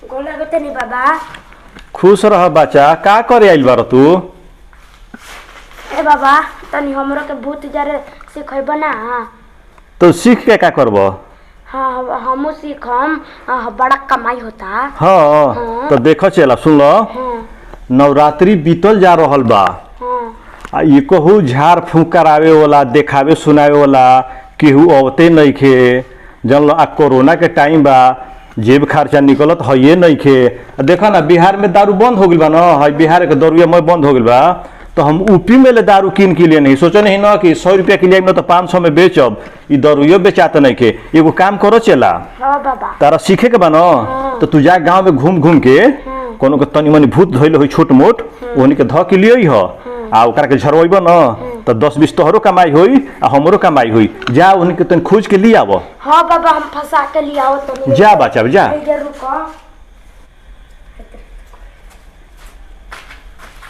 गोला गोते नहीं बाबा। खुश रह बच्चा। का करे आइल बार तू? ए बाबा तनी हमरो के भूत जरे सिखैबो ना। तो सीख के का करबो? हाँ हमू सीखम। बड़ा कमाई होता। हाँ तो देखो चला सुन लो। नवरात्रि बीतल जा रहल बा। आ ये कहू झाड़ फूंक करावे वाला देखावे सुनावे वाला केहू अवते नहीं खे। जन लो आ कोरोना के टाइम बा, जेब खर्चा निकलत है ये नहीं खे। देखा ना बिहार में दारू बंद हो गई बा ना, है बिहार के दारू में बंद हो गई बा। तो हम यूपी में ले दारू कीन के लिए नहीं सोचो नहीं ना कि 100 रुपया के लिए तो 500 में बेचब। ये दारूयो बेचाते नहीं के। एगो काम करो चला। हाँ बाबा। तारा सीखे के बा ना तो तू जा गाँव में घूम घूम के कोनो के तनी मनी भूत धइल हो छोट मोट ओहनी के ध के लिए हो आ ओकरा के झरवइब न तो 10-20 तोहरो कमाई होई आ हमरो कमाई होई। जा उन्हीं के तन खोज के लिए आवो। हाँ बाबा हम फंसा के लिए आओ तो। जा बच्चा जा। रुको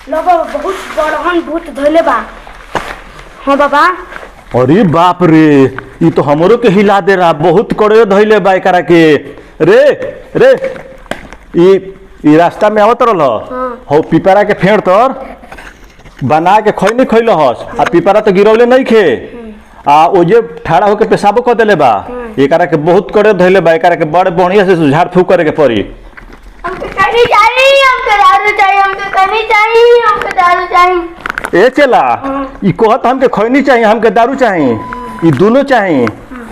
लो बाबा बहुत बड़हन भूत धइले बा। हाँ बाबा। अरे बाप रे ये तो हमरो के हिला दे रहा। बहुत कड़े धइले बा एकरा के। रे रे ई रास्ता में आवत रहल हो पिपरा के फेड़ तर बना के खैनी खैलो हस आ पिपरा तो गिरौले नहीं खे आ ओ जे ठाड़ा होके पेशाबो कर देले बा। एकरा के बहुत करे धइले बा। एकरा के बड़ बढ़िया से झाड़ फूक करे के पड़ी। हमके कहीं चाहिए, हमके दारू चाहिए, हमके कहीं चाहिए, हमके दारू चाहिए। ए चला ई कहत हमके खैनी चाहिए हमके दारू चाहिए ई दोनों चाहिए।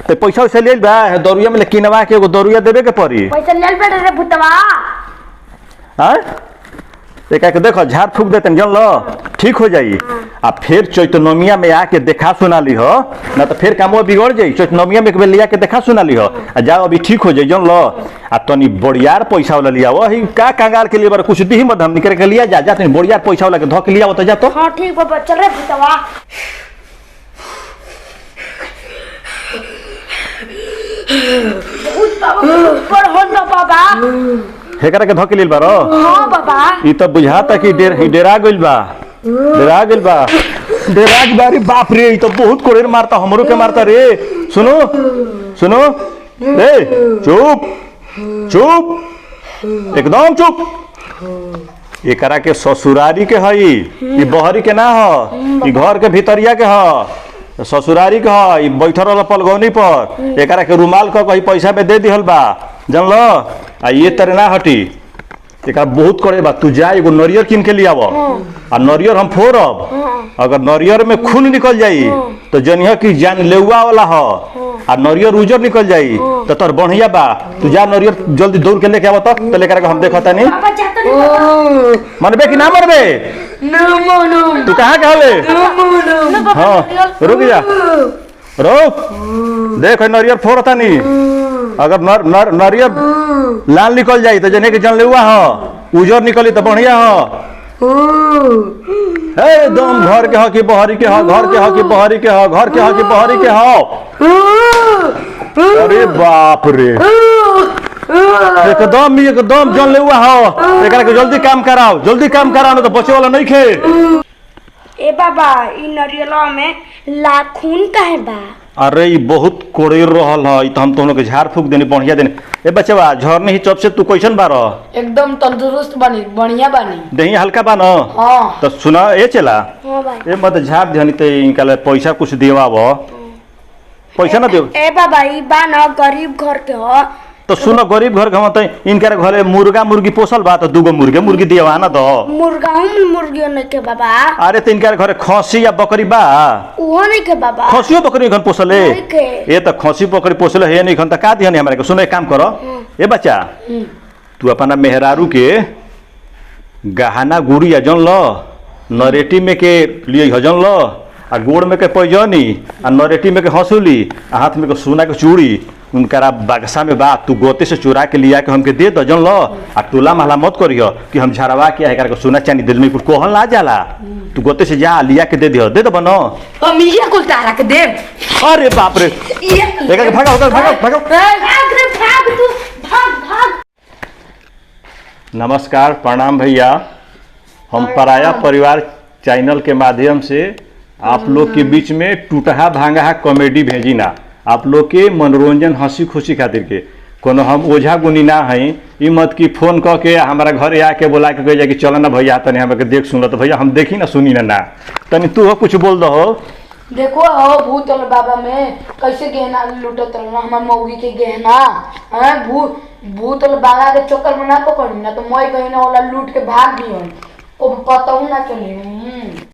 तो पैसा वैसा ले बा दरुया में किनवा के एगो दरुया देवे के पड़ी। पैसा ले बेटा रे भूतवा। हाँ एक देखो झाड़ फूक देते जन लो ठीक हो जाई। आ फिर चैतनमिया में आके देखा सुना ली हो ना तो फिर काम बिगड़ जाई। चैतनमिया में लिया के देखा सुना ली हो आ जाओ अभी ठीक हो जाई जन लो। आ तनी बढ़ियार पैसा वाला लिया वही का कंगाल के लिए बार कुछ दी मत हम निकल के लिया जा तनी बढ़ियार पैसा वाला के धो के लिया तो जा तो। हाँ ठीक बाबा चल रे भूतवा। बहुत बाबा बड़ हो बाबा। हेकरा के धोके लेल बारो। हाँ बाबा। ई तो बुझाता कि डेरा गइल बा। डेरा गइल बा। डेरा के बारी बाप रे ई तो बहुत कोड़ेर मारता हमरो के मारता रे। सुनो सुनो ए चुप चुप एकदम चुप। एकरा के ससुरारी के हई ई बहरी के ना हो ई घर के भीतरिया के हो। ससुरारी के हो ई बैठल रहल पलगौनी पर। एकरा के रुमाल क कहीं पैसा में दे दिहल बा जानलो। आ ये तरह ना हटी एक बहुत करे बा। तू जा एगो नरियर किन के लिया आ नरियर हम फोड़ब। अगर नरियर में खून निकल जाई तो जनिया की जान लेउआ वाला हो आ नरियर उजर निकल जाई तो तोर बढ़िया बा। तू जा नरियर जल्दी दौड़ के लेके आवत तो लेकर हम देखता नहीं मनबे कि ना मनबे। तू कहाँ के हले? हाँ रुक जा रुक देख नरियर फोड़ता नहीं। अगर नरियर लाल निकल जाई तो जने के जन लेवा हो उजर निकली तो बढ़िया हो। एकदम घर के हो कि बहरी के हो घर के हो कि बहरी के हो घर के हो कि बहरी के हो। अरे बाप रे एकदम एकदम जन लेवा हो। एकरा के जल्दी काम कराओ ना तो बचे वाला नहीं खे। ए बाबा इ नरियलवा में लाखून काहे बा? अरे ये बहुत कोड़ेर रहल है तो हम तो के झाड़ फूक देनी बढ़िया देनी। ए बच्चा झरने ही चप से तू कैसन बार? एकदम तंदुरुस्त बनी बढ़िया बनी दही हल्का बा न। हाँ। तो सुना ए चला हाँ भाई। ए मत झाड़ देनी तो इनका पैसा कुछ देवाब पैसा ना दे। ए बाबा ई बा न गरीब घर के हो। तो सुनो गरीब घर के तो इनके घरे मुर्गा मुर्गी पोसल बा तो दूगो मुर्गी देवा ना दो। मुर्गा मुर्गियो नहीं के बाबा। अरे तो इनके घरे खसी या बकरी बा? उहो नहीं के बाबा। खसियो बकरी घन पोसले ए तो खसी बकरी पोसले है नहीं घन तो का दिहनी हमरा के। सुनो एक काम करो ए बच्चा तू अपना मेहरारू के गहना गुड़ी या जन लो नरेटी में के लिए जन लो आ गोड़ में के पैजनी आ नरेटी में के हंसुली आ हाथ में के सोना के चूड़ी उनका बक्सा में बा। तू गोते से चुरा के लिया के हमके दे दो जन लो। आ टोला महला मत करियो कि हम झरवा के है सोना चांदी दिल में कोहल ना जाला। तू गोते से जा लिया के दे दियो दे दो बनो। हम ये कुल तारा के दे। अरे बाप रे एक भागा होगा भागो भागो भाग रे भाग तू भाग। नमस्कार प्रणाम भैया। हम पराया परिवार चैनल के माध्यम से आप लोग के बीच में टूटहा भांगा कॉमेडी भेजी ना आप लोग के मनोरंजन हंसी खुशी खातिर के। कोनो हम ओझा गुनी ना हई। ई मत कि फोन क के हमारा घरे आके बोला के कह जाए कि चलो ना भैया तनी हमरा के देख सुन तो भैया हम देखी ना सुनी ना तनी तू कुछ बोल दो। देखो हो भूतल बाबा में कैसे गहना लूटत रहना हमार मौगी के गहना हैं भूतल बाबा के चक्कर में ना पकड़ी ना तो मैं गहना वाला लूट के भाग दियो ओ पता ना चली।